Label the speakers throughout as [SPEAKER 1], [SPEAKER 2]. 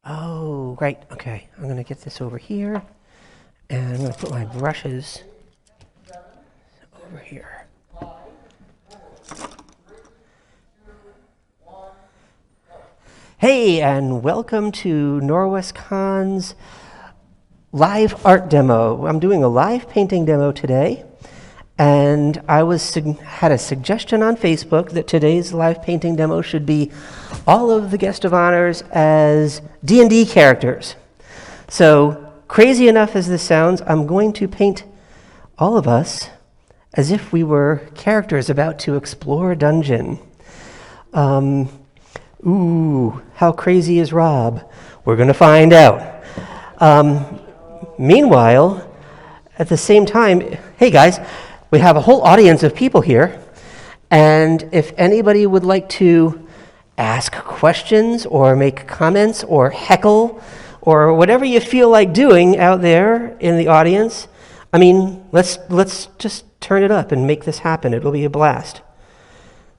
[SPEAKER 1] Oh, right. Okay. I'm going to get this over here. And I'm going to put my brushes over here. Hey, and welcome to Norwescon's live art demo. I'm doing a live painting demo today. And I had a suggestion on Facebook that today's live painting demo should be all of the guest of honors as D&D characters. So, crazy enough as this sounds, I'm going to paint all of us as if we were characters about to explore a dungeon. Ooh, how crazy is Rob? We're going to find out. Meanwhile, at the same time, hey guys, we have a whole audience of people here, and if anybody would like to ask questions or make comments or heckle or whatever you feel like doing out there in the audience, I mean, let's just turn it up and make this happen. It'll be a blast.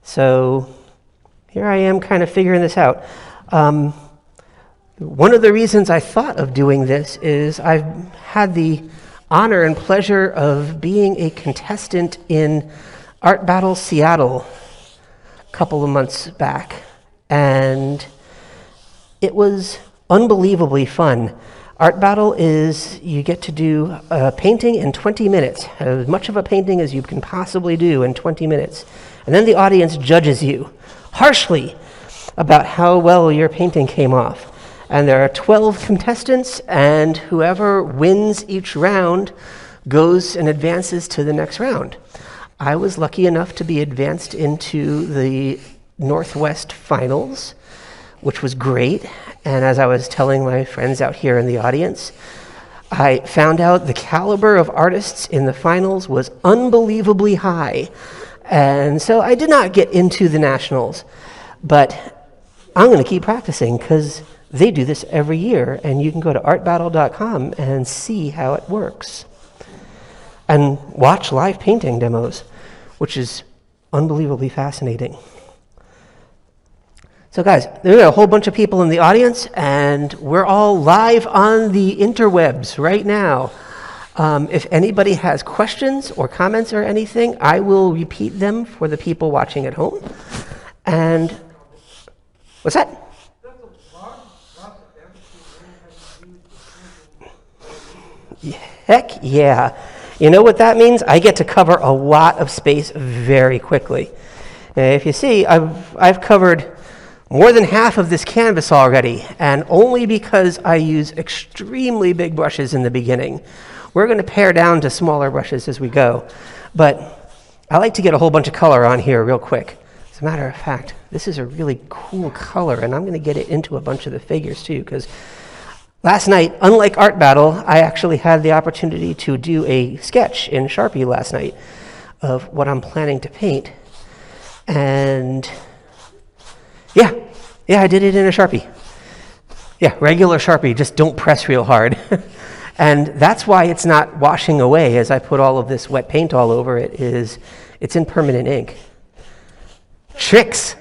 [SPEAKER 1] So here I am kind of figuring this out. One of the reasons I thought of doing this is I've had the honor and pleasure of being a contestant in Art Battle Seattle a couple of months back, and it was unbelievably fun. Art Battle is you get to do a painting in 20 minutes, as much of a painting as you can possibly do in 20 minutes, and then the audience judges you harshly about how well your painting came off. And there are 12 contestants, and whoever wins each round goes and advances to the next round. I was lucky enough to be advanced into the Northwest Finals, which was great. And as I was telling my friends out here in the audience, I found out the caliber of artists in the finals was unbelievably high. And so I did not get into the nationals, but I'm going to keep practicing because they do this every year, and you can go to artbattle.com and see how it works. And watch live painting demos, which is unbelievably fascinating. So guys, there are a whole bunch of people in the audience, and we're all live on the interwebs right now. If anybody has questions or comments or anything, I will repeat them for the people watching at home. And what's that? Heck yeah. You know what that means? I get to cover a lot of space very quickly. If you see, I've covered more than half of this canvas already, and only because I use extremely big brushes in the beginning. We're going to pare down to smaller brushes as we go, but I like to get a whole bunch of color on here real quick. As a matter of fact, this is a really cool color, and I'm going to get it into a bunch of the figures too, because last night, unlike Art Battle, I actually had the opportunity to do a sketch in Sharpie last night of what I'm planning to paint. And yeah, I did it in a Sharpie. Yeah, regular Sharpie, just don't press real hard. And that's why it's not washing away as I put all of this wet paint all over it, it's in permanent ink. Tricks.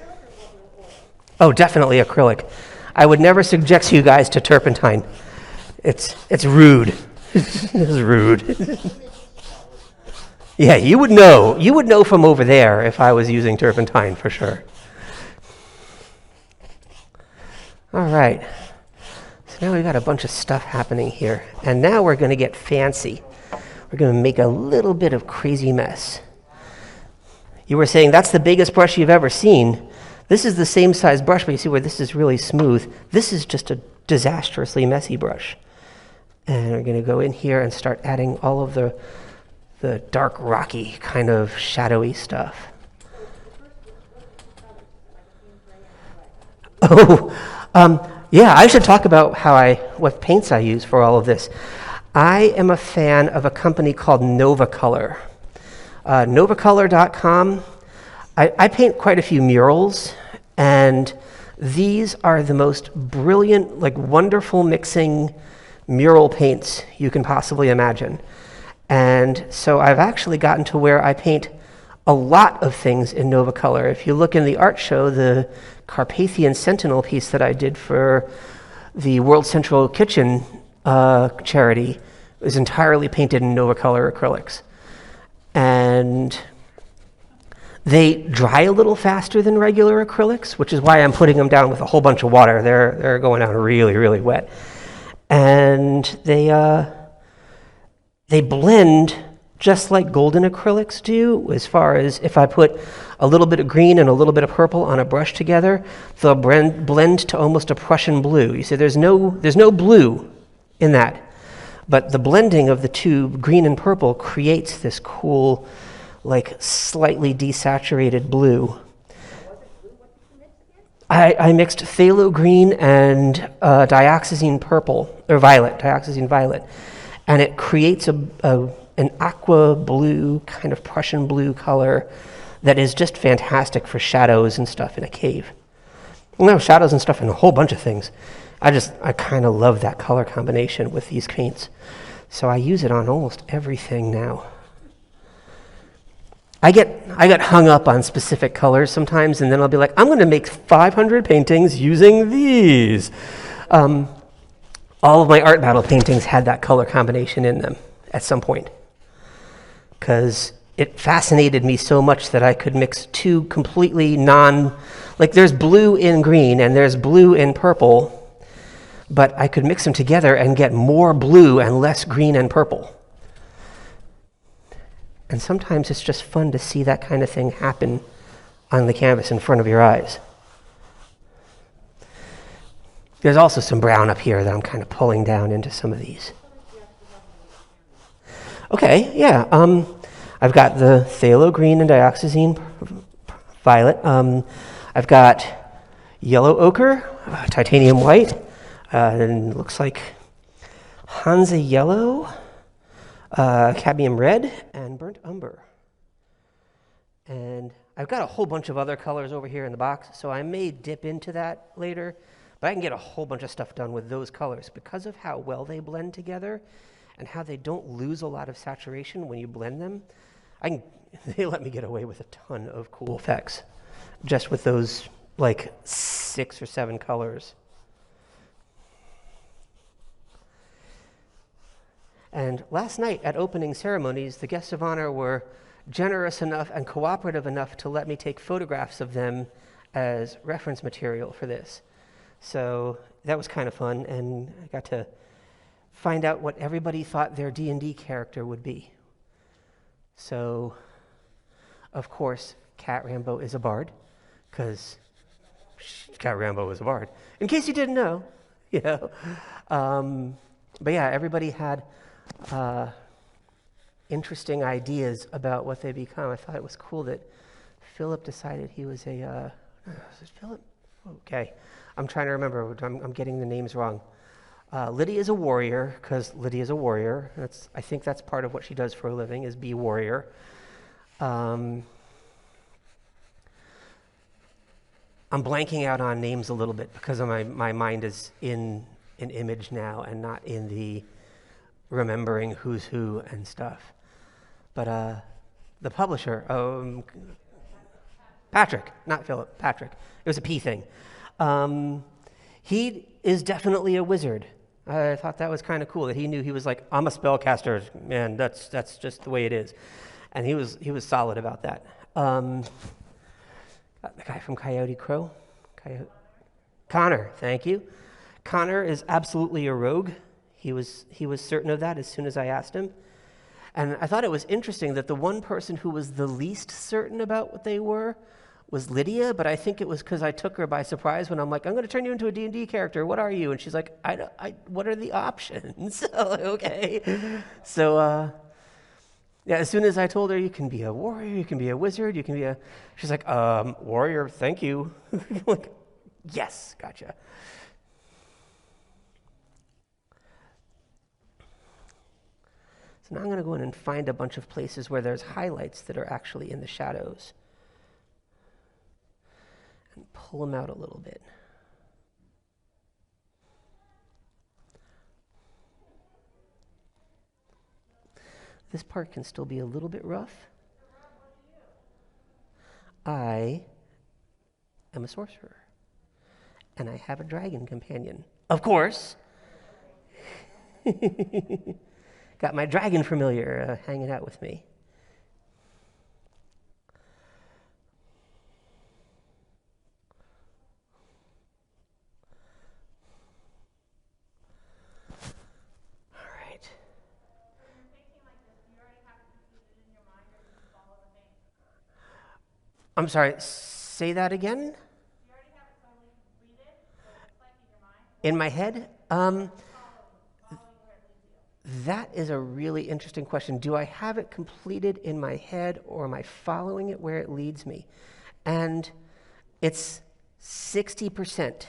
[SPEAKER 1] Oh, definitely acrylic. I would never suggest you guys to turpentine. It's rude. It's rude. Yeah, you would know. You would know from over there if I was using turpentine for sure. All right. So now we've got a bunch of stuff happening here. And now we're going to get fancy. We're going to make a little bit of crazy mess. You were saying that's the biggest brush you've ever seen. This is the same size brush, but you see where this is really smooth. This is just a disastrously messy brush. And we're going to go in here and start adding all of the dark, rocky, kind of shadowy stuff. Yeah, I should talk about what paints I use for all of this. I am a fan of a company called Novacolor. Novacolor.com. I paint quite a few murals, and these are the most brilliant, wonderful mixing mural paints you can possibly imagine. And so I've actually gotten to where I paint a lot of things in Novacolor. If you look in the art show, the Carpathian Sentinel piece that I did for the World Central Kitchen charity is entirely painted in Novacolor acrylics. And they dry a little faster than regular acrylics, which is why I'm putting them down with a whole bunch of water. They're going down really, really wet. And they blend just like golden acrylics do, as far as if I put a little bit of green and a little bit of purple on a brush together, they'll blend to almost a Prussian blue. You see, there's no blue in that, but the blending of the two, green and purple, creates this cool, like slightly desaturated blue. I mixed phthalo green and dioxazine purple, or violet, dioxazine violet, and it creates an aqua blue, kind of Prussian blue color that is just fantastic for shadows and stuff in a cave. Well, no, shadows and stuff in a whole bunch of things. I kind of love that color combination with these paints. So I use it on almost everything now. I get hung up on specific colors sometimes, and then I'll be like, I'm going to make 500 paintings using these. All of my art battle paintings had that color combination in them at some point, because it fascinated me so much that I could mix two completely like there's blue in green and there's blue in purple, but I could mix them together and get more blue and less green and purple. And sometimes it's just fun to see that kind of thing happen on the canvas in front of your eyes. There's also some brown up here that I'm kind of pulling down into some of these. Okay, yeah. I've got the phthalo green and dioxazine violet. I've got yellow ochre, titanium white, and it looks like Hansa yellow, cadmium red, and burnt umber. And I've got a whole bunch of other colors over here in the box, so I may dip into that later, but I can get a whole bunch of stuff done with those colors because of how well they blend together and how they don't lose a lot of saturation when you blend them. They let me get away with a ton of cool effects just with those like 6 or 7 colors. And last night at opening ceremonies, the guests of honor were generous enough and cooperative enough to let me take photographs of them as reference material for this. So that was kind of fun, and I got to find out what everybody thought their D&D character would be. So, of course, Cat Rambo is a bard, because Cat Rambo is a bard. In case you didn't know, you know. But yeah, everybody had interesting ideas about what they become. I thought it was cool that Philip decided he was a... is it Philip? Okay. I'm trying to remember. I'm getting the names wrong. Lydia is a warrior, because Lydia is a warrior. I think that's part of what she does for a living, is be a warrior. I'm blanking out on names a little bit because of my mind is in an image now and not in the remembering who's who and stuff. But the publisher, Patrick, not Philip, Patrick. It was a P thing. He is definitely a wizard. I thought that was kind of cool that he knew. He was like, I'm a spellcaster, man. That's just the way it is, and he was solid about that. The guy from Coyote Crow, Connor. Thank you. Connor is absolutely a rogue. He was certain of that as soon as I asked him, and I thought it was interesting that the one person who was the least certain about what they were was Lydia, but I think it was because I took her by surprise when I'm like, I'm going to turn you into a D&D character. What are you? And she's like, what are the options? Okay. So, yeah, as soon as I told her, you can be a warrior, you can be a wizard, you can be she's like, warrior, thank you. Like, yes, gotcha. So now I'm going to go in and find a bunch of places where there's highlights that are actually in the shadows. And pull them out a little bit. This part can still be a little bit rough. I am a sorcerer. and I have a dragon companion. Of course. Got my dragon familiar hanging out with me. All right. I'm sorry, say that again? In my head? That is a really interesting question. Do I have it completed in my head, or am I following it where it leads me? And it's 60%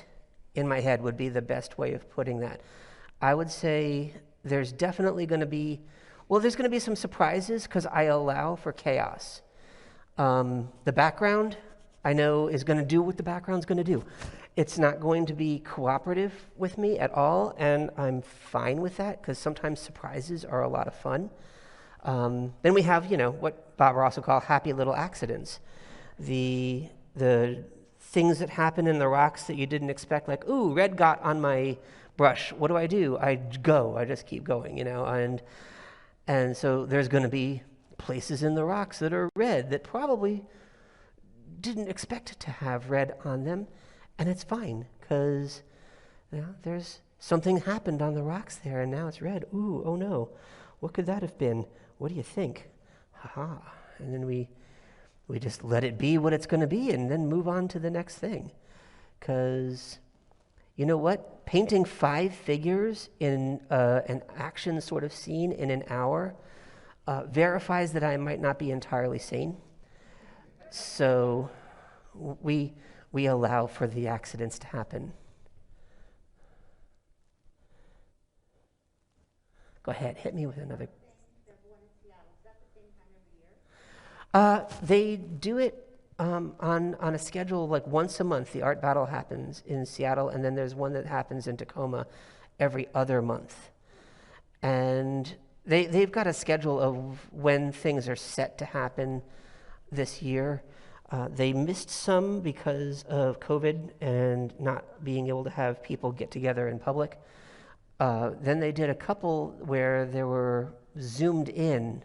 [SPEAKER 1] in my head would be the best way of putting that. I would say there's definitely going to be, there's going to be some surprises because I allow for chaos. The background, I know, is going to do what the background's going to do. It's not going to be cooperative with me at all, and I'm fine with that because sometimes surprises are a lot of fun. Then we have, what Bob Ross would call happy little accidents. The things that happen in the rocks that you didn't expect, like, ooh, red got on my brush. What do? I just keep going, and so there's going to be places in the rocks that are red that probably didn't expect to have red on them. And it's fine, because there's something happened on the rocks there, and now it's red. Ooh, oh no. What could that have been? What do you think? Ha-ha. And then we just let it be what it's going to be and then move on to the next thing. Because, you know what? Painting 5 figures in an action sort of scene in an hour verifies that I might not be entirely sane. So we allow for the accidents to happen. Go ahead, hit me with another. They do it on a schedule like once a month. The art battle happens in Seattle, and then there's one that happens in Tacoma every other month. And they've got a schedule of when things are set to happen this year. They missed some because of COVID and not being able to have people get together in public. Then they did a couple where they were zoomed in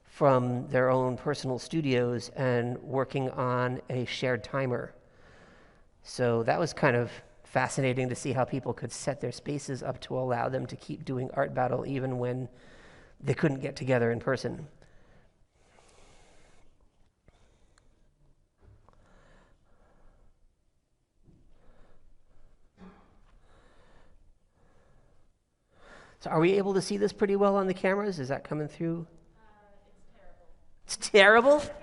[SPEAKER 1] from their own personal studios and working on a shared timer. So that was kind of fascinating to see how people could set their spaces up to allow them to keep doing art battle even when they couldn't get together in person. So are we able to see this pretty well on the cameras? Is that coming through? It's terrible? It's terrible?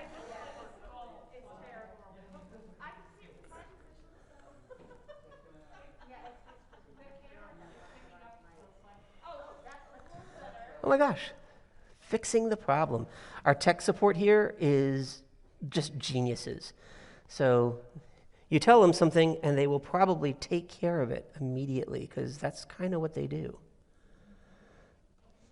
[SPEAKER 1] Oh my gosh. Fixing the problem. Our tech support here is just geniuses. So you tell them something and they will probably take care of it immediately because that's kind of what they do.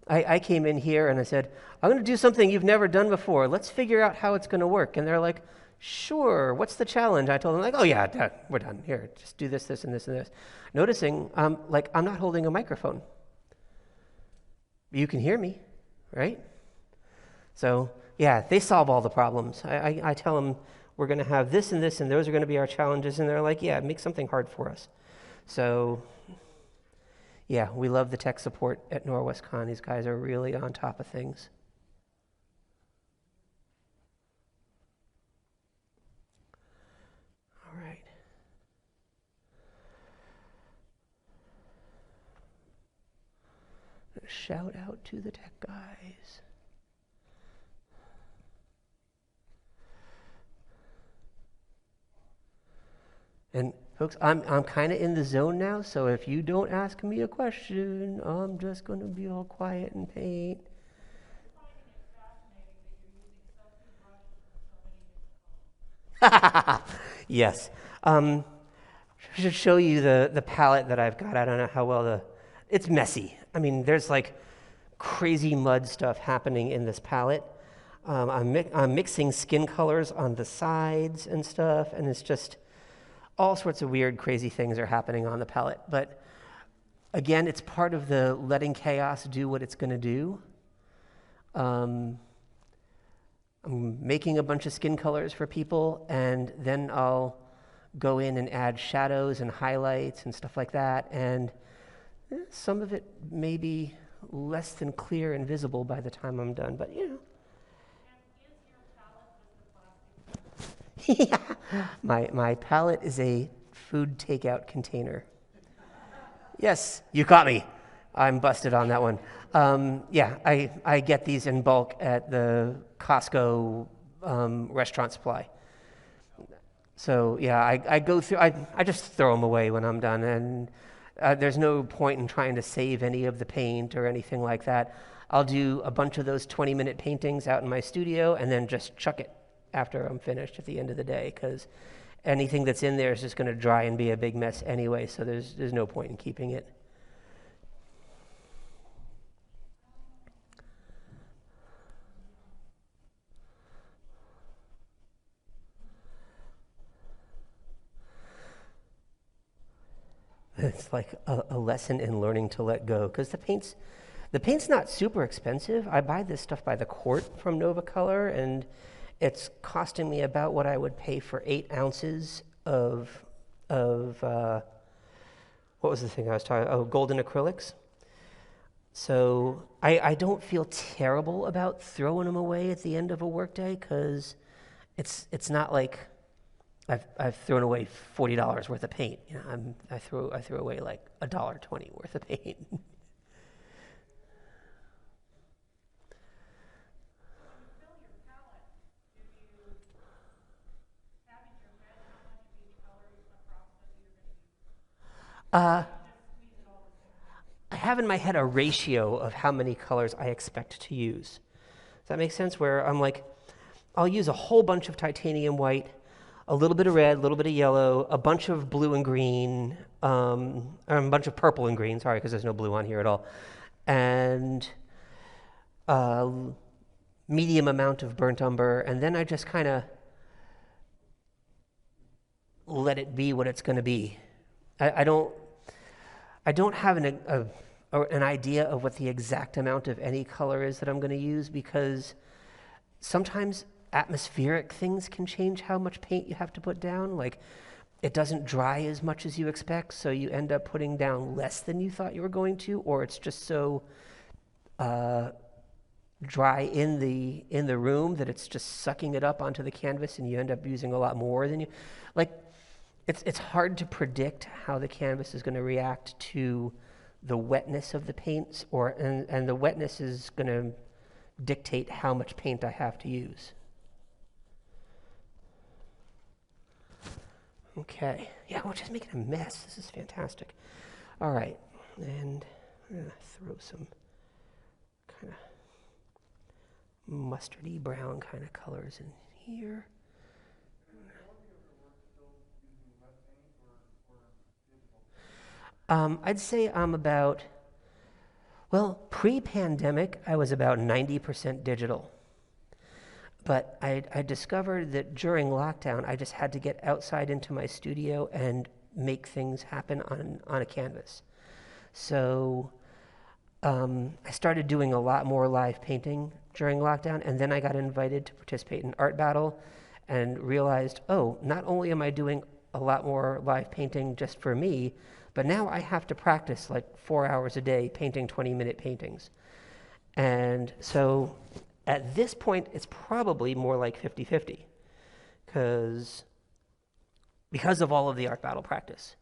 [SPEAKER 1] I came in here and I said, I'm going to do something you've never done before. Let's figure out how it's going to work. And they're like, sure, what's the challenge? I told them, like, oh yeah, we're done. Here, just do this, this, and this, and this. Noticing, I'm not holding a microphone. You can hear me, right? So, yeah, they solve all the problems. I tell them, we're going to have this, and those are going to be our challenges. And they're like, yeah, make something hard for us. So, yeah, we love the tech support at Norwescon. These guys are really on top of things. All right. Shout out to the tech guys. And folks, I'm kind of in the zone now, so if you don't ask me a question, I'm just going to be all quiet and paint. Yes. I should show you the palette that I've got. I don't know how well it's messy. I mean, there's like crazy mud stuff happening in this palette. I'm mixing skin colors on the sides and stuff, and it's just All sorts of weird, crazy things are happening on the palette. But again, it's part of the letting chaos do what it's going to do. I'm making a bunch of skin colors for people, and then I'll go in and add shadows and highlights and stuff like that. And some of it may be less than clear and visible by the time I'm done, but you know. Yeah. My palette is a food takeout container. Yes, you caught me. I'm busted on that one. Yeah, I get these in bulk at the Costco restaurant supply. So yeah, I go through, I just throw them away when I'm done, and there's no point in trying to save any of the paint or anything like that. I'll do a bunch of those 20-minute paintings out in my studio and then just chuck it after I'm finished at the end of the day, because anything that's in there is just going to dry and be a big mess anyway, so there's no point in keeping it. It's like a lesson in learning to let go, because the paint's not super expensive. I buy this stuff by the quart from Norwescon, and it's costing me about what I would pay for 8 ounces of what was the thing I was talking? Oh, golden acrylics. So I don't feel terrible about throwing them away at the end of a workday, because it's not like I've thrown away $40 worth of paint. You know, I threw away like $1.20 worth of paint. I have in my head a ratio of how many colors I expect to use. Does that make sense? Where I'm like, I'll use a whole bunch of titanium white, a little bit of red, a little bit of yellow, a bunch of blue and green, a bunch of purple and green, sorry, because there's no blue on here at all, and a medium amount of burnt umber, and then I just kind of let it be what it's going to be. I don't have an idea of what the exact amount of any color is that I'm going to use, because sometimes atmospheric things can change how much paint you have to put down. Like, it doesn't dry as much as you expect, so you end up putting down less than you thought you were going to, or it's just so dry in the room that it's just sucking it up onto the canvas, and you end up using a lot more than you like. It's hard to predict how the canvas is going to react to the wetness of the paints, and the wetness is going to dictate how much paint I have to use. Okay, yeah, we're just making a mess. This is fantastic. All right, and I'm going to throw some kind of mustardy brown kind of colors in here. I'd say I'm about, well, pre-pandemic, I was about 90% digital. But I discovered that during lockdown, I just had to get outside into my studio and make things happen on a canvas. So I started doing a lot more live painting during lockdown, and then I got invited to participate in Art Battle and realized, oh, not only am I doing a lot more live painting just for me, but now I have to practice like 4 hours a day painting 20-minute paintings. And so at this point, it's probably more like 50-50 because of all of the Art Battle practice.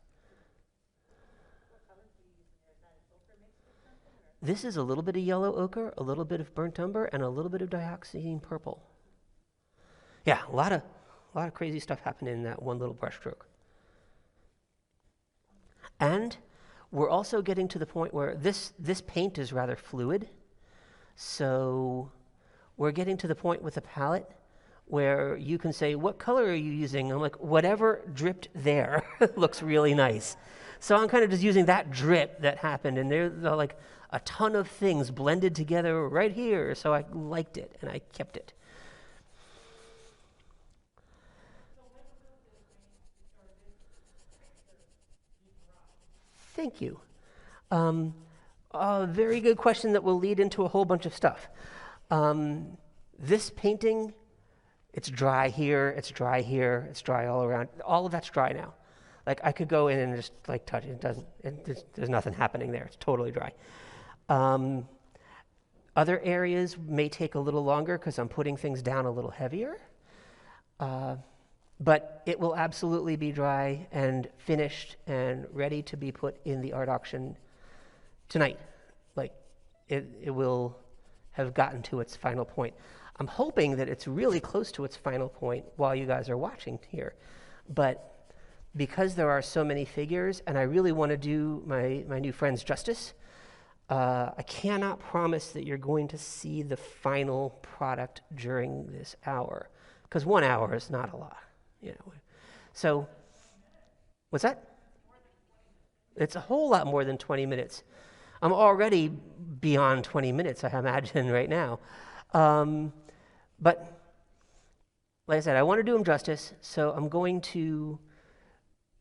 [SPEAKER 1] This is a little bit of yellow ochre, a little bit of burnt umber, and a little bit of dioxazine purple. Yeah, a lot of crazy stuff happened in that one little brushstroke. And we're also getting to the point where this paint is rather fluid. So we're getting to the point with the palette where you can say, what color are you using? I'm like, whatever dripped there looks really nice. So I'm kind of just using that drip that happened, and there's like a ton of things blended together right here. So I liked it, and I kept it. Thank you. Um, a very good question that will lead into a whole bunch of stuff. This painting, it's dry here, it's dry here, it's dry all around. All of that's dry now. Like I could go in and just like touch it. It doesn't. There's nothing happening there. It's totally dry. Um, Other areas may take a little longer because I'm putting things down a little heavier. But it will absolutely be dry and finished and ready to be put in the art auction tonight. Like it will have gotten to its final point. I'm hoping that it's really close to its final point while you guys are watching here. But because there are so many figures and I really want to do my new friends justice, I cannot promise that you're going to see the final product during this hour, because 1 hour is not a lot, you know. So, what's that? It's a whole lot more than 20 minutes. I'm already beyond 20 minutes, I imagine, right now. But, like I said, I want to do them justice, so I'm going to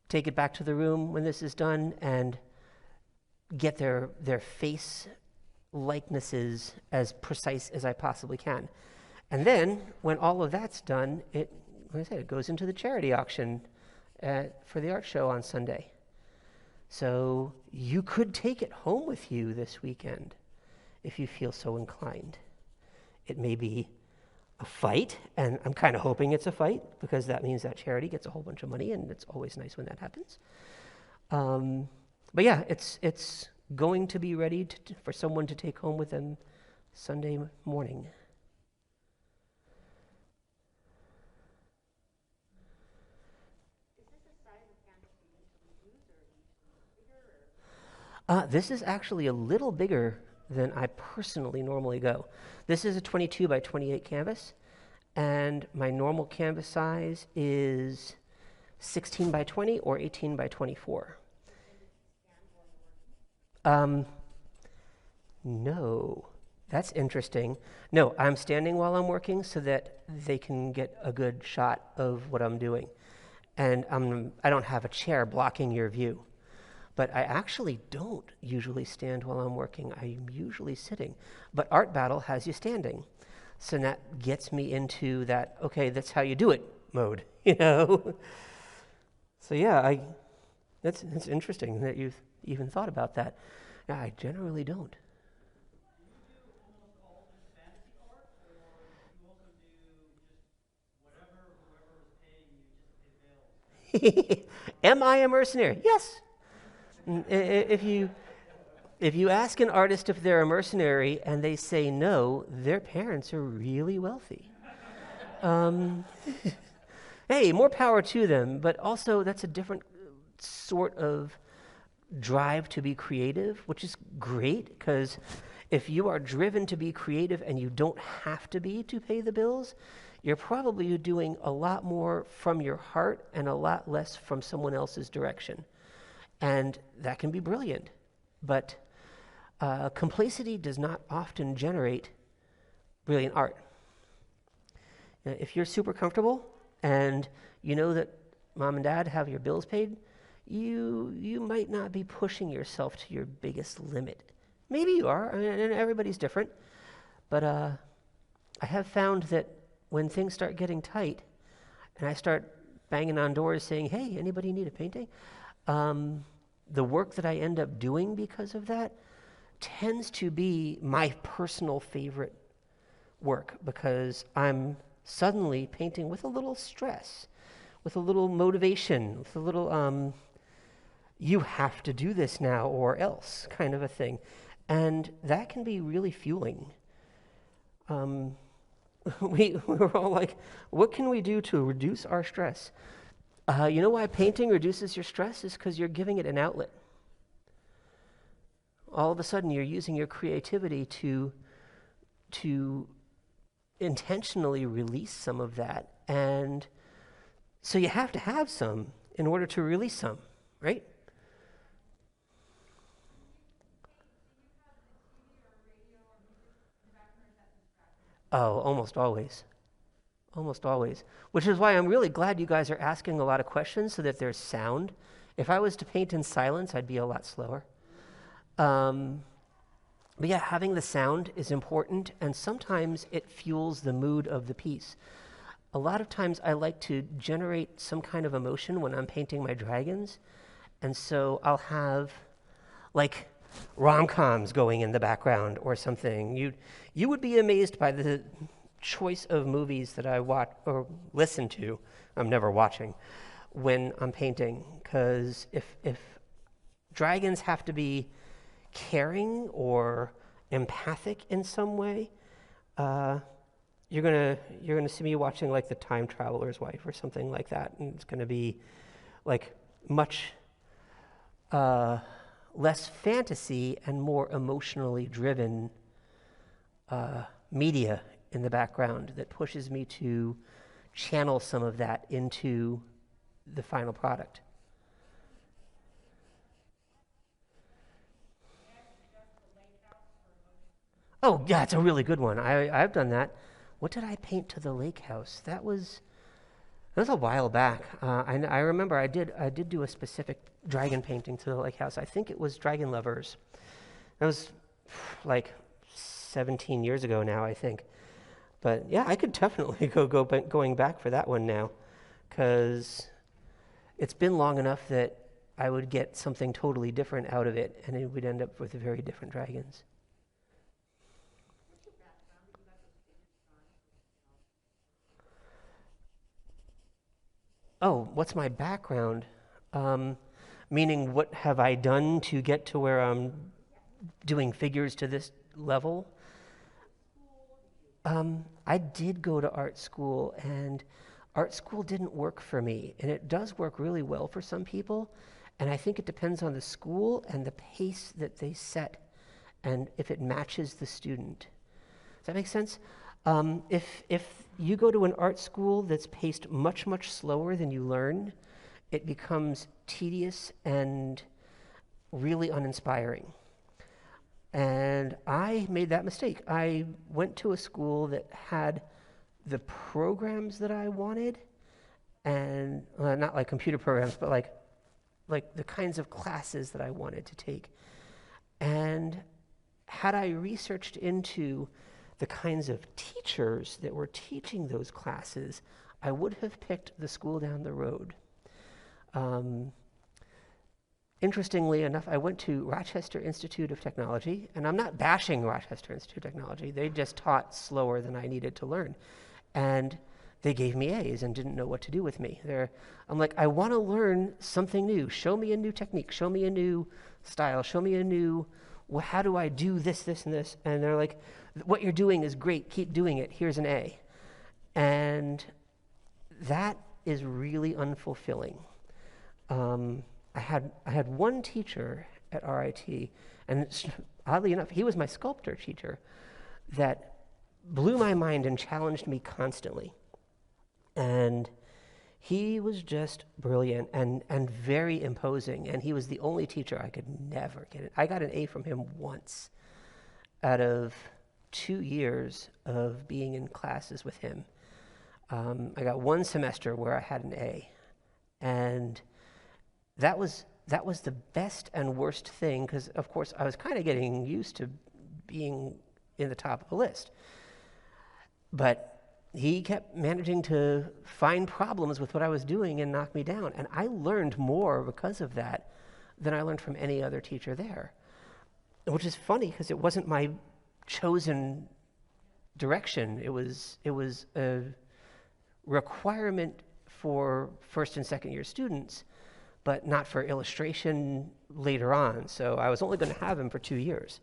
[SPEAKER 1] take it back to the room when this is done and get their face likenesses as precise as I possibly can. And then, when all of that's done, like I said, it goes into the charity auction for the art show on Sunday. So you could take it home with you this weekend if you feel so inclined. It may be a fight, and I'm kind of hoping it's a fight because that means that charity gets a whole bunch of money, and it's always nice when that happens. But yeah, it's going to be ready for someone to take home with them Sunday morning. This is actually a little bigger than I personally normally go. This is a 22 by 28 canvas, and my normal canvas size is 16 by 20 or 18 by 24. No, that's interesting. No, I'm standing while I'm working so that they can get a good shot of what I'm doing. And I don't have a chair blocking your view. But I actually don't usually stand while I'm working. I'm usually sitting. But Art Battle has you standing. So that gets me into that, okay, that's how you do it mode, you know? So yeah, it's interesting that you've even thought about that. Yeah, I generally don't. Am I a mercenary? Yes. If you ask an artist if they're a mercenary and they say no, their parents are really wealthy. Hey, more power to them, but also that's a different sort of drive to be creative, which is great because if you are driven to be creative and you don't have to be to pay the bills, you're probably doing a lot more from your heart and a lot less from someone else's direction. And that can be brilliant, but complacity does not often generate brilliant art. If you're super comfortable and you know that mom and dad have your bills paid, you might not be pushing yourself to your biggest limit. Maybe you are, and everybody's different, but I have found that when things start getting tight and I start banging on doors saying, hey, anybody need a painting? The work that I end up doing because of that tends to be my personal favorite work because I'm suddenly painting with a little stress, with a little motivation, with a little, you have to do this now or else kind of a thing. And that can be really fueling. We were all like, what can we do to reduce our stress? You know why painting reduces your stress is because you're giving it an outlet. All of a sudden, you're using your creativity to intentionally release some of that. And so you have to have some in order to release some, right? Oh, almost always. Almost always. Which is why I'm really glad you guys are asking a lot of questions so that there's sound If I was to paint in silence, I'd be a lot slower. But yeah, having the sound is important, and sometimes it fuels the mood of the piece. A lot of times I like to generate some kind of emotion when I'm painting my dragons, and so I'll have like rom-coms going in the background or something. You would be amazed by the choice of movies that I watch or listen to. I'm never watching when I'm painting, because if dragons have to be caring or empathic in some way, you're gonna see me watching like The Time Traveler's Wife or something like that, and it's gonna be like much less fantasy and more emotionally driven media in the background that pushes me to channel some of that into the final product. Oh, yeah, it's a really good one. I've done that. What did I paint to the lake house? That was a while back. I remember I did do a specific dragon painting to the lake house. I think it was Dragon Lovers. That was like 17 years ago now, I think. But yeah, I could definitely going back for that one now, because it's been long enough that I would get something totally different out of it, and it would end up with very different dragons. Oh, what's my background? Um, Meaning, what have I done to get to where I'm doing figures to this level? I did go to art school, and art school didn't work for me. And it does work really well for some people. And I think it depends on the school and the pace that they set, and if it matches the student. Does that make sense? If you go to an art school that's paced much slower than you learn, it becomes tedious and really uninspiring. And I made that mistake. I went to a school that had the programs that I wanted, and not like computer programs, but like the kinds of classes that I wanted to take. And had I researched into the kinds of teachers that were teaching those classes, I would have picked the school down the road. Um, Interestingly enough, I went to Rochester Institute of Technology, and I'm not bashing Rochester Institute of Technology. They just taught slower than I needed to learn. And they gave me A's and didn't know what to do with me. I'm like, I want to learn something new. Show me a new technique. Show me a new style. Show me a new, well, how do I do this, this, and this? And they're like, what you're doing is great. Keep doing it. Here's an A. And that is really unfulfilling. I had one teacher at RIT, and oddly enough, he was my sculptor teacher, that blew my mind and challenged me constantly. And he was just brilliant and very imposing, and he was the only teacher I could never get it. I got an A from him once out of 2 years of being in classes with him. I got one semester where I had an A, and that was the best and worst thing, because of course I was kind of getting used to being in the top of the list. But he kept managing to find problems with what I was doing and knock me down. And I learned more because of that than I learned from any other teacher there. Which is funny, because it wasn't my chosen direction. It was a requirement for first and second year students, but not for illustration later on. So I was only going to have him for 2 years.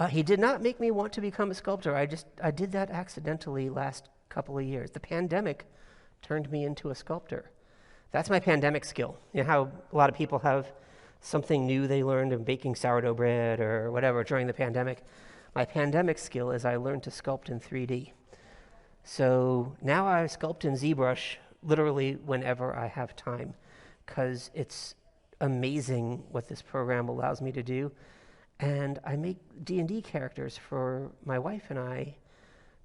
[SPEAKER 1] He did not make me want to become a sculptor. I did that accidentally last couple of years. The pandemic turned me into a sculptor. That's my pandemic skill. You know how a lot of people have something new they learned in baking sourdough bread or whatever during the pandemic. My pandemic skill is I learned to sculpt in 3D. So now I sculpt in ZBrush literally whenever I have time, because it's amazing what this program allows me to do. And I make D&D characters for my wife and I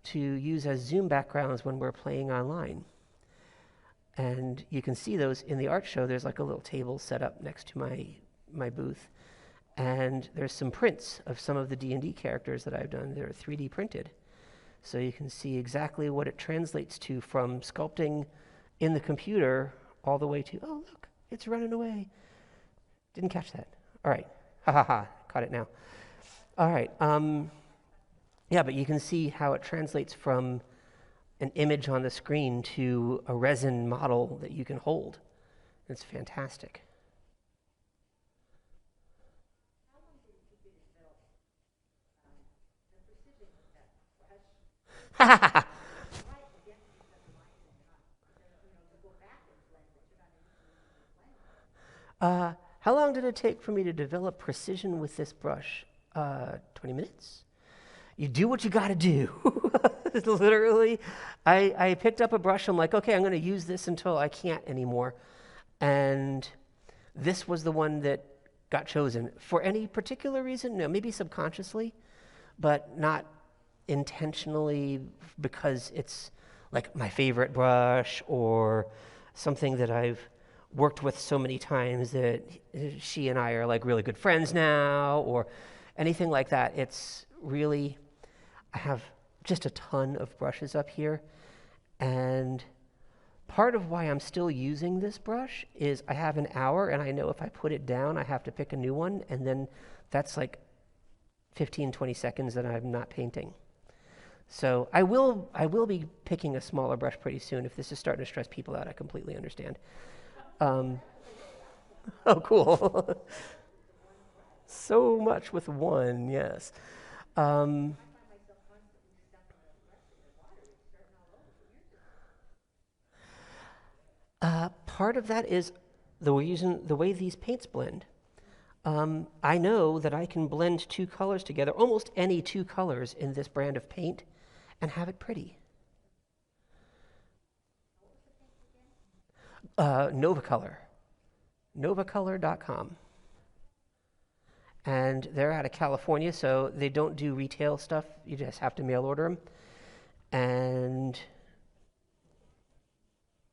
[SPEAKER 1] to use as Zoom backgrounds when we're playing online. And you can see those in the art show. There's like a little table set up next to my booth. And there's some prints of some of the D&D characters that I've done. They're 3D printed. So you can see exactly what it translates to from sculpting in the computer all the way to, oh, look, it's running away. Didn't catch that. All right. Ha ha ha. Caught it now. All right. Yeah, but you can see how it translates from an image on the screen to a resin model that you can hold. It's fantastic. How long did it take for me to develop precision with this brush? 20 minutes. You do what you got to do. Literally, I picked up a brush. I'm like, okay, I'm going to use this until I can't anymore. And this was the one that got chosen. For any particular reason? No, maybe subconsciously, but not intentionally because it's like my favorite brush or something that I've worked with so many times that she and I are like really good friends now or anything like that. It's really, I have just a ton of brushes up here, and part of why I'm still using this brush is I have an hour and I know if I put it down I have to pick a new one, and then that's like 15-20 seconds that I'm not painting. So I will be picking a smaller brush pretty soon. If this is starting to stress people out, I completely understand. Oh, cool. So much with one, yes. Part of that is the way these paints blend. I know that I can blend two colors together, almost any two colors in this brand of paint, and have it pretty. Novacolor. Novacolor.com. And they're out of California, so they don't do retail stuff. You just have to mail order them. And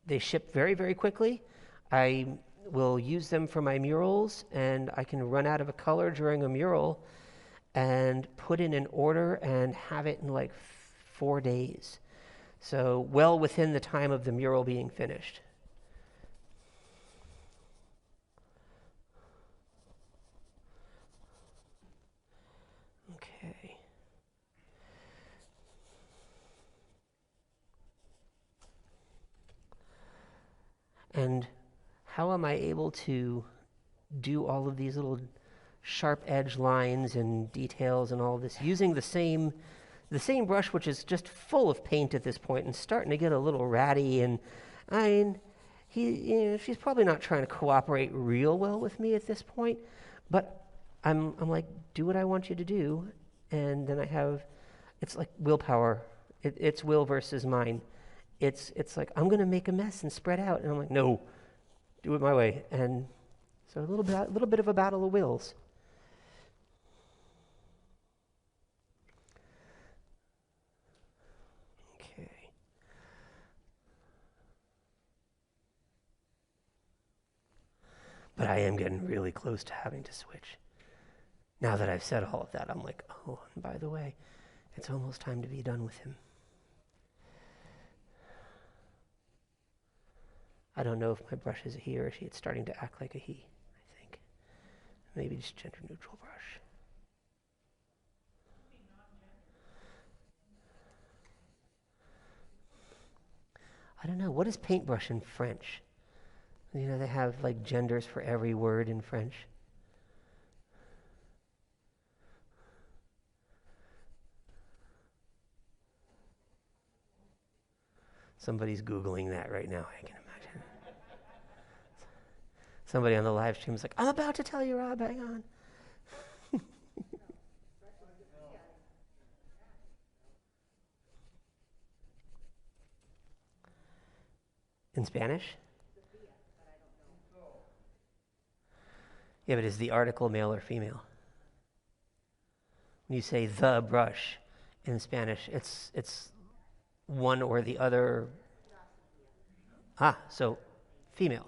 [SPEAKER 1] they ship very, very quickly. I will use them for my murals, and I can run out of a color during a mural and put in an order and have it in like 4 days. So well within the time of the mural being finished. Okay. And how am I able to do all of these little sharp edge lines and details and all this using the same brush, which is just full of paint at this point and starting to get a little ratty? And I mean, she's probably not trying to cooperate real well with me at this point, but I'm like, do what I want you to do. And then it's like willpower. It's will versus mine. It's like, I'm going to make a mess and spread out. And I'm like, no, do it my way. And so a little bit of a battle of wills. Okay. But I am getting really close to having to switch. Now that I've said all of that, I'm like, oh, and by the way, it's almost time to be done with him. I don't know if my brush is a he or a she. It's starting to act like a he, I think. Maybe just gender neutral brush. I don't know. What is paintbrush in French? You know, they have like genders for every word in French. Somebody's Googling that right now, I can imagine. Somebody on the live stream is like, I'm about to tell you, Rob, hang on. In Spanish? Yeah, but is the article male or female? When you say the brush in Spanish, it's one or the other? Ah, so female.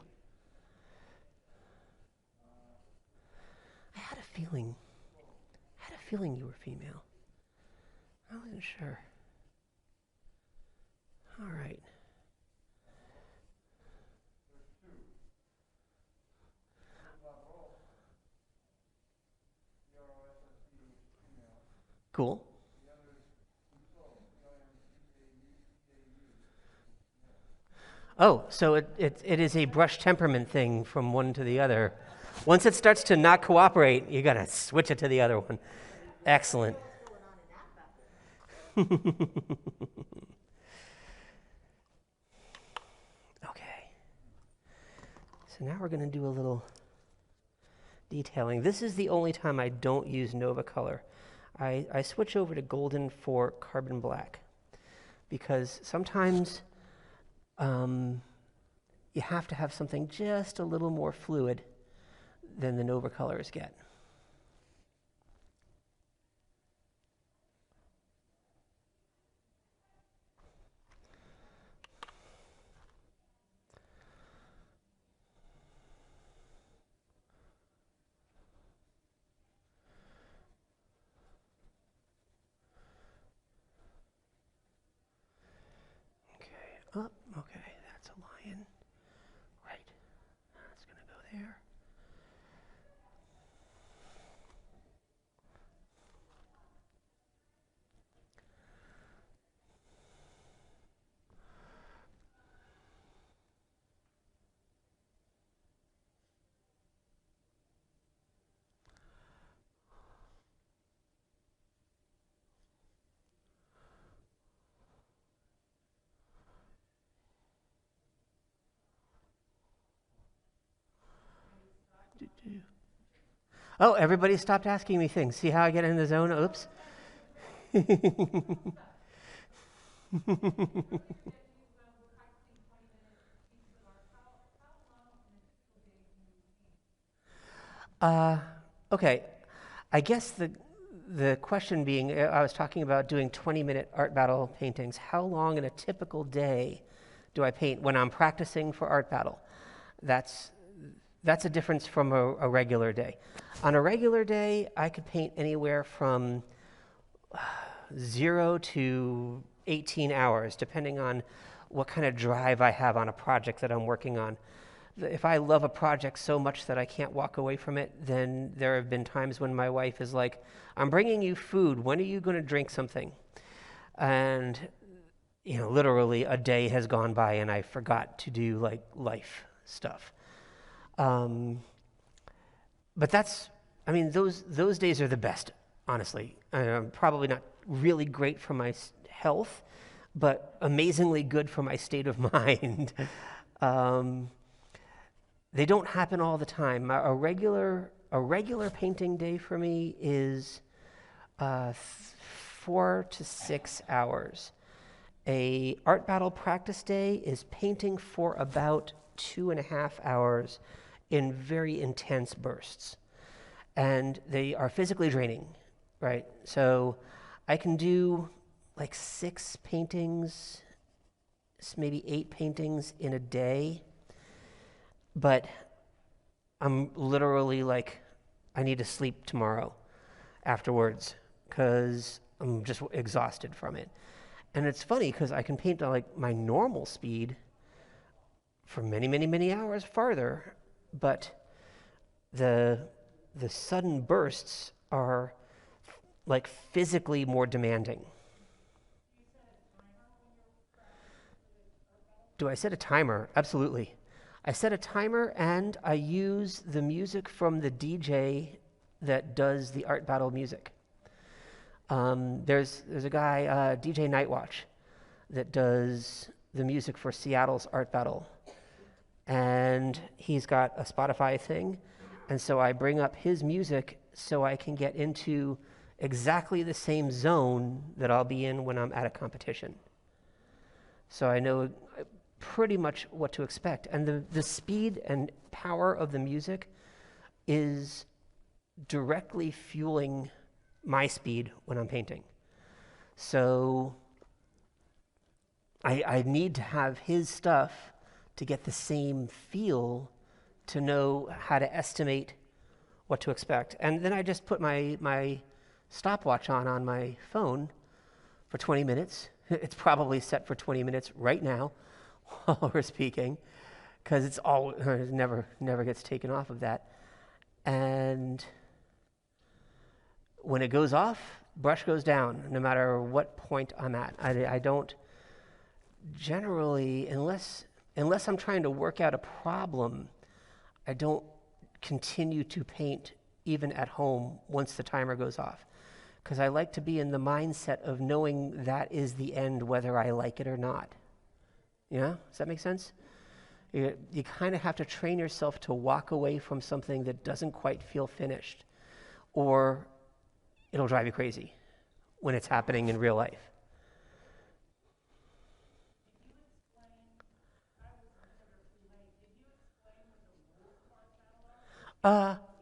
[SPEAKER 1] I had a feeling. You were female. I wasn't sure. All right. Cool. Oh, so it is a brush temperament thing from one to the other. Once it starts to not cooperate, you got to switch it to the other one. Excellent. Okay. So now we're going to do a little detailing. This is the only time I don't use Nova color. I switch over to golden for carbon black because sometimes you have to have something just a little more fluid than the Nova colors get. Up, okay, that's a lion. Right, that's gonna go there. Oh, everybody stopped asking me things. See how I get in the zone? Oops. uh, okay. I guess the question being, I was talking about doing 20-minute art battle paintings. How long in a typical day do I paint when I'm practicing for art battle? That's a difference from a regular day. On a regular day, I could paint anywhere from 0 to 18 hours, depending on what kind of drive I have on a project that I'm working on. If I love a project so much that I can't walk away from it, then there have been times when my wife is like, I'm bringing you food. When are you going to drink something? And, literally a day has gone by and I forgot to do like life stuff. But those days are the best, honestly. Probably not really great for my health, but amazingly good for my state of mind. They don't happen all the time. A regular painting day for me is 4 to 6 hours. A art battle practice day is painting for about 2.5 hours in very intense bursts. And they are physically draining, right? So I can do like 6 paintings, maybe 8 paintings in a day. But I'm literally like, I need to sleep tomorrow afterwards because I'm just exhausted from it. And it's funny because I can paint at like my normal speed for many, many, many hours farther, but the sudden bursts are like physically more demanding. Do I set a timer? Absolutely. I set a timer and I use the music from the DJ that does the art battle music. There's a guy, DJ Nightwatch, that does the music for Seattle's art battle. And he's got a Spotify thing. And so I bring up his music so I can get into exactly the same zone that I'll be in when I'm at a competition. So I know pretty much what to expect. And the speed and power of the music is directly fueling my speed when I'm painting. So I need to have his stuff to get the same feel to know how to estimate what to expect. And then I just put my stopwatch on my phone for 20 minutes. It's probably set for 20 minutes right now while we're speaking, because it never gets taken off of that. And when it goes off, brush goes down, no matter what point I'm at. I don't generally, unless I'm trying to work out a problem, I don't continue to paint even at home once the timer goes off, because I like to be in the mindset of knowing that is the end, whether I like it or not. Yeah, does that make sense? You kind of have to train yourself to walk away from something that doesn't quite feel finished, or it'll drive you crazy when it's happening in real life.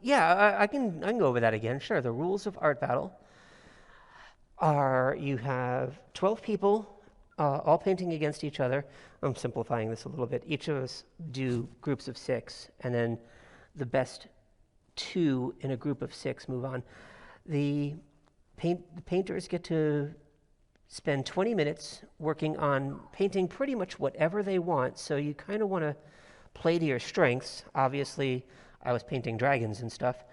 [SPEAKER 1] Yeah, I can go over that again. Sure. The rules of art battle are you have 12 people all painting against each other. I'm simplifying this a little bit. Each of us do groups of 6, and then the best 2 in a group of 6 move on. The painters get to spend 20 minutes working on painting pretty much whatever they want, so you kind of want to play to your strengths. Obviously, I was painting dragons and stuff,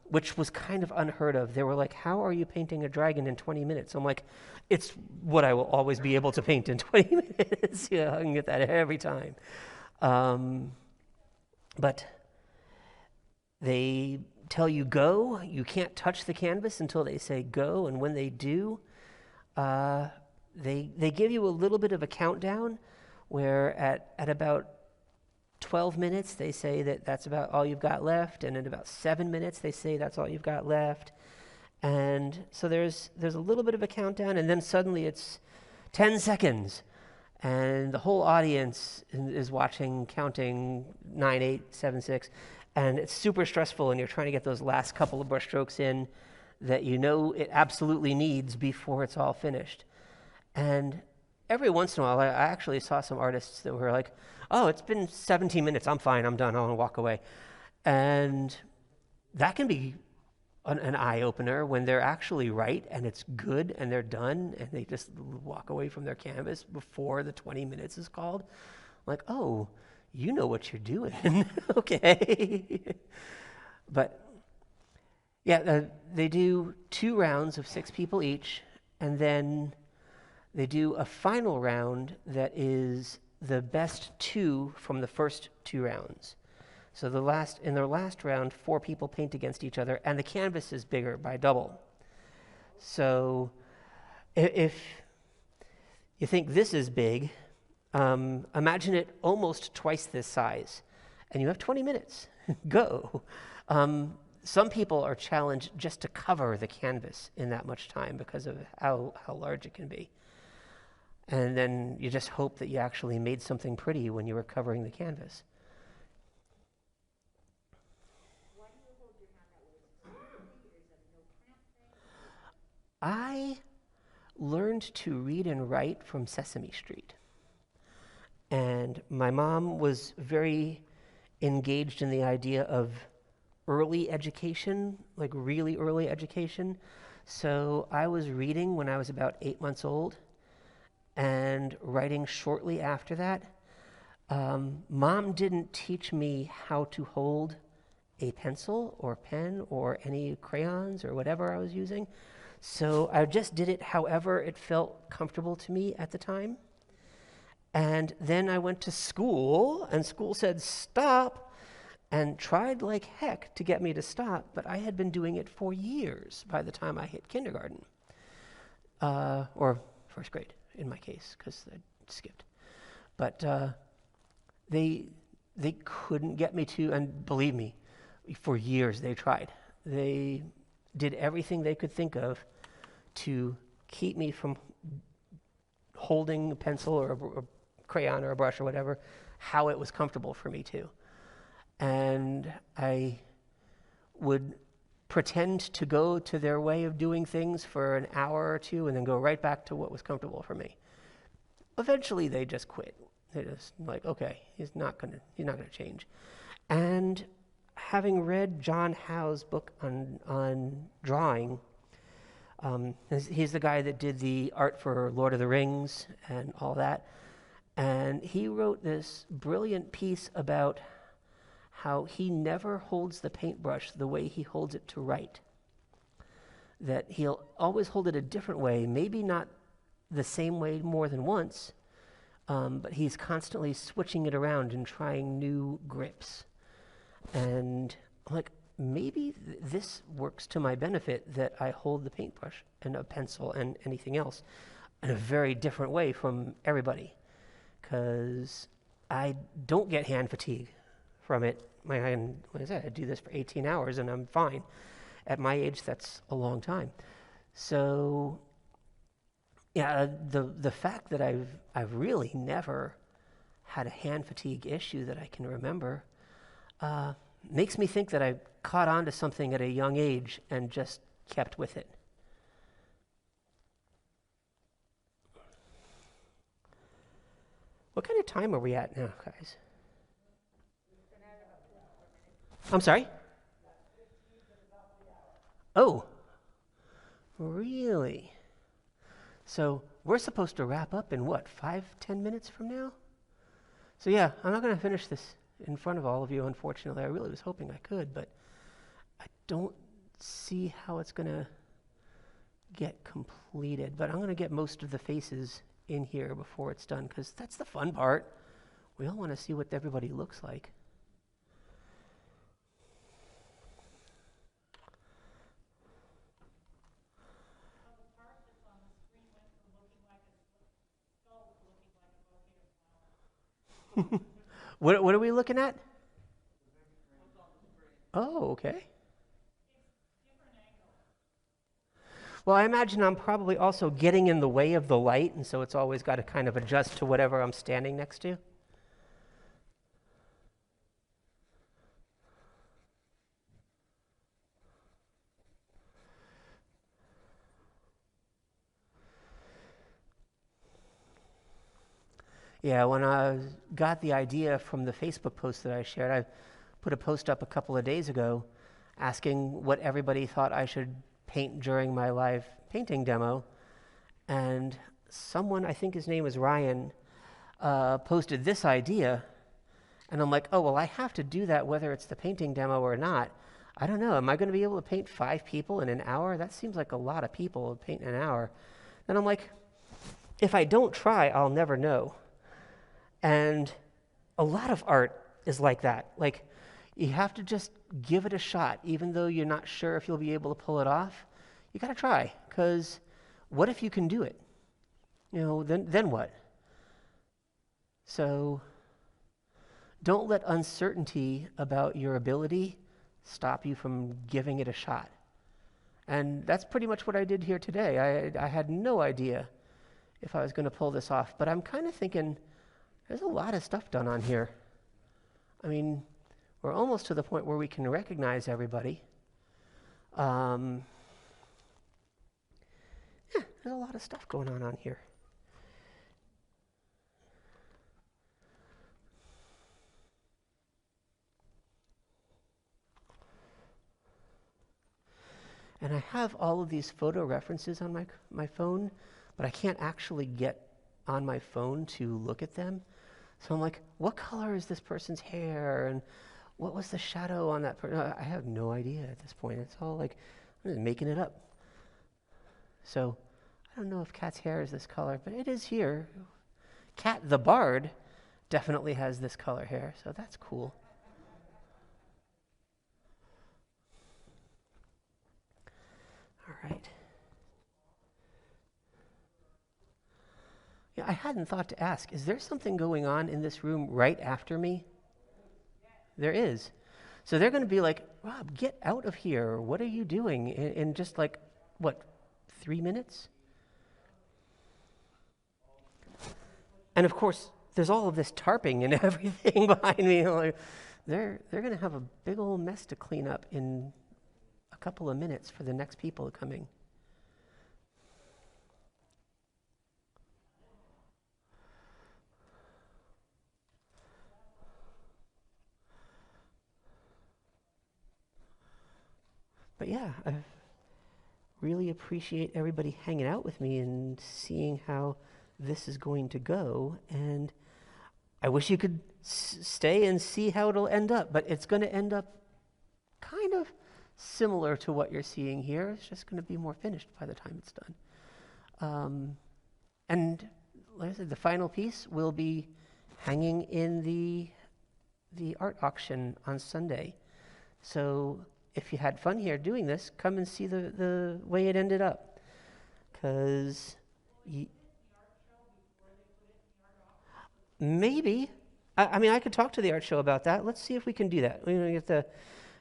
[SPEAKER 1] which was kind of unheard of. They were like, how are you painting a dragon in 20 minutes? I'm like, it's what I will always be able to paint in 20 minutes. Yeah, I can get that every time. But they tell you go. You can't touch the canvas until they say go, and when they do, they give you a little bit of a countdown where at about 12 minutes they say that that's about all you've got left, and in about 7 minutes they say that's all you've got left. And so there's a little bit of a countdown, and then suddenly it's 10 seconds and the whole audience is watching, counting 9, 8, 7, 6, and it's super stressful, and you're trying to get those last couple of brush strokes in that you know it absolutely needs before it's all finished. And every once in a while, I actually saw some artists that were like, oh, it's been 17 minutes, I'm fine, I'm done, I'll walk away. And that can be an eye-opener when they're actually right and it's good and they're done and they just walk away from their canvas before the 20 minutes is called. Like, oh, you know what you're doing. Okay. But yeah, they do 2 rounds of 6 people each, and then they do a final round that is the best 2 from the first 2 rounds. So in their last round, 4 people paint against each other, and the canvas is bigger by double. So if you think this is big, imagine it almost twice this size, and you have 20 minutes. Go. Some people are challenged just to cover the canvas in that much time because of how large it can be. And then you just hope that you actually made something pretty when you were covering the canvas.
[SPEAKER 2] Why do you hold your hand that way? Is it no cramp thing?
[SPEAKER 1] I learned to read and write from Sesame Street. And my mom was very engaged in the idea of early education, like really early education. So I was reading when I was about 8 months old and writing shortly after that. Mom didn't teach me how to hold a pencil or pen or any crayons or whatever I was using. So I just did it however it felt comfortable to me at the time. And then I went to school, and school said, stop, and tried like heck to get me to stop, but I had been doing it for years by the time I hit kindergarten. Or first grade, in my case, because I skipped. But they couldn't get me to, and believe me, for years they tried. They did everything they could think of to keep me from holding a pencil or a crayon or a brush or whatever, how it was comfortable for me to. And I would pretend to go to their way of doing things for an hour or 2 and then go right back to what was comfortable for me. eventually they just quit. They're just like, okay, he's not gonna change. And having read John Howe's book on drawing, he's the guy that did the art for Lord of the Rings and all that. And he wrote this brilliant piece about how he never holds the paintbrush the way he holds it to write. That he'll always hold it a different way, maybe not the same way more than once, but he's constantly switching it around and trying new grips. And I'm like, maybe this works to my benefit, that I hold the paintbrush and a pencil and anything else in a very different way from everybody, because I don't get hand fatigue from it. Like I said, I do this for 18 hours and I'm fine. At my age, that's a long time. So, yeah, the fact that I've really never had a hand fatigue issue that I can remember makes me think that I caught on to something at a young age and just kept with it. What kind of time are we at now, guys? I'm sorry? Oh, really? So we're supposed to wrap up in what, 5-10 minutes from now? So yeah, I'm not going to finish this in front of all of you, unfortunately. I really was hoping I could, but I don't see how it's going to get completed. But I'm going to get most of the faces in here before it's done, because that's the fun part. We all want to see what everybody looks like. What are we looking at? Oh, okay. Well, I imagine I'm probably also getting in the way of the light, and so it's always got to kind of adjust to whatever I'm standing next to. Yeah, when I got the idea from the Facebook post that I shared, I put a post up a couple of days ago asking what everybody thought I should paint during my live painting demo. And someone, I think his name was Ryan, posted this idea. And I'm like, oh, well, I have to do that whether it's the painting demo or not. I don't know. Am I going to be able to paint 5 people in an hour? That seems like a lot of people to paint in an hour. And I'm like, if I don't try, I'll never know. And a lot of art is like that. Like, you have to just give it a shot, even though you're not sure if you'll be able to pull it off. You got to try, because what if you can do it? You know, then what? So don't let uncertainty about your ability stop you from giving it a shot. And that's pretty much what I did here today. I had no idea if I was going to pull this off, but I'm kind of thinking, there's a lot of stuff done on here. I mean, we're almost to the point where we can recognize everybody. Yeah, there's a lot of stuff going on here. And I have all of these photo references on my phone, but I can't actually get on my phone to look at them. So I'm like, what color is this person's hair? And what was the shadow on that person? I have no idea at this point. It's all like, I'm just making it up. So I don't know if Cat's hair is this color, but it is here. Cat the Bard definitely has this color hair, so that's cool. All right. Yeah, I hadn't thought to ask, is there something going on in this room right after me? There is. So they're going to be like, Rob, get out of here. What are you doing? In just like, what, 3 minutes? And of course, there's all of this tarping and everything behind me. Like, they're going to have a big old mess to clean up in a couple of minutes for the next people coming. But yeah, I really appreciate everybody hanging out with me and seeing how this is going to go. And I wish you could stay and see how it'll end up, but it's going to end up kind of similar to what you're seeing here. It's just going to be more finished by the time it's done. And like I said, the final piece will be hanging in the art auction on Sunday. So if you had fun here doing this, come and see the way it ended up. Because maybe, I mean, I could talk to the art show about that. Let's see if we can do that. We have to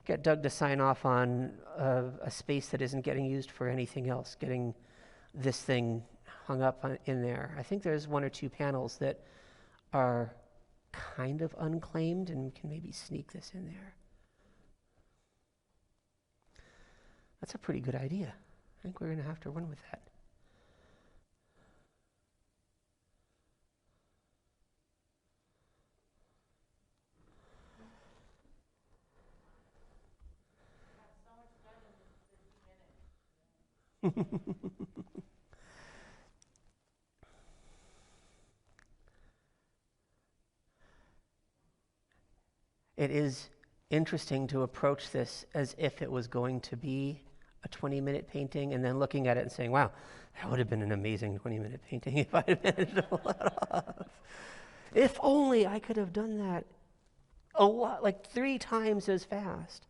[SPEAKER 1] get Doug to sign off on a space that isn't getting used for anything else, getting this thing hung up in there. I think there's 1 or 2 panels that are kind of unclaimed, and we can maybe sneak this in there. That's a pretty good idea. I think we're going to have to run with that. It is interesting to approach this as if it was going to be a 20-minute painting, and then looking at it and saying, wow, that would have been an amazing 20-minute painting if I had managed to pull that off. If only I could have done that a lot, like 3 times as fast.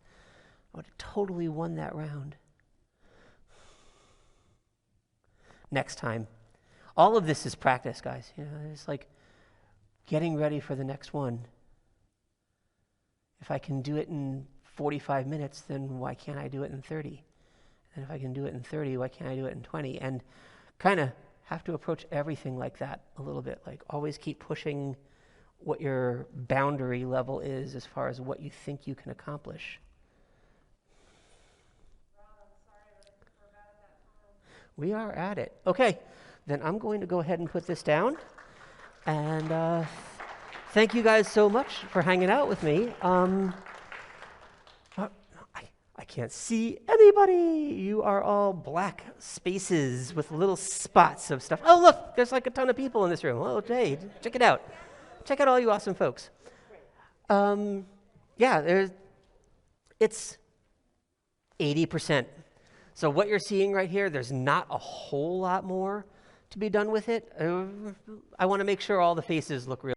[SPEAKER 1] I would have totally won that round. Next time. All of this is practice, guys. You know, it's like getting ready for the next one. If I can do it in 45 minutes, then why can't I do it in 30? And if I can do it in 30, why can't I do it in 20? And kind of have to approach everything like that a little bit. Like always keep pushing what your boundary level is as far as what you think you can accomplish. We are at it. Okay, then I'm going to go ahead and put this down. And thank you guys so much for hanging out with me. I can't see anybody. You are all black spaces with little spots of stuff. Oh, look, there's like a ton of people in this room. Oh, hey, check it out. Check out all you awesome folks. Yeah, it's 80%. So what you're seeing right here, there's not a whole lot more to be done with it. I want to make sure all the faces look real.